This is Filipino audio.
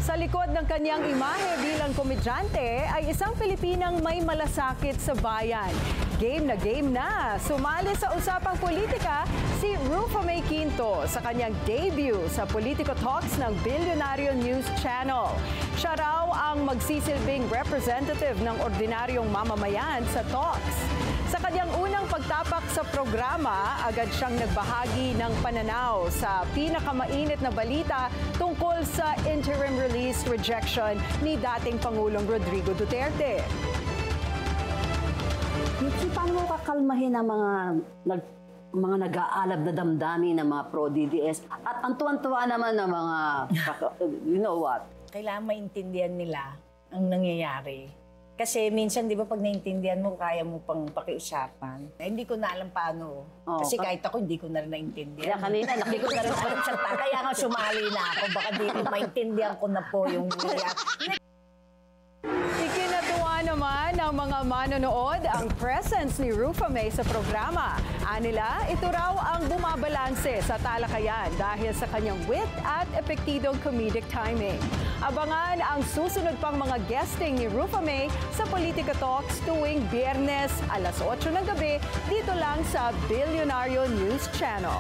Sa likod ng kanyang imahe bilang komedyante ay isang Pilipinang may malasakit sa bayan. Game na sumali sa usapang politika si Rufa May Quinto sa kanyang debut sa Politico Talks ng Bilyonaryo News Channel. Siya raw ang magsisilbing representative ng ordinaryong mamamayan sa talks. Sa kanyang unang pagtapak sa programa, agad siyang nagbahagi ng pananaw sa pinakamainit na balita tungkol sa interim release rejection ni dating Pangulong Rodrigo Duterte. Paano mo kakalmahin ang mga nag-aalab na damdamin ng mga pro-DDS at ang tuwan-tuwa naman ng mga, you know what? Kailangan maintindihan nila ang nangyayari. Kasi minsan, di ba, pag naintindihan mo, kaya mo pang pakiusapan. Hindi ko na alam paano. Kasi kahit ako, hindi ko na rin naintindihan. Kaya kanina, hindi ko na rin alam siya. Kaya nga sumali na ako. Baka di ko maintindihan ko na po yung Ikinatuwa naman ng mga manonood ang presence ni Rufa May sa programa. Anila, ito raw ang bumabalanse sa talakayan dahil sa kanyang wit at epektidong comedic timing. Abangan ang susunod pang mga guesting ni Rufa May sa Politico Talks tuwing Biyernes alas 8 ng gabi dito lang sa Bilyonaryo News Channel.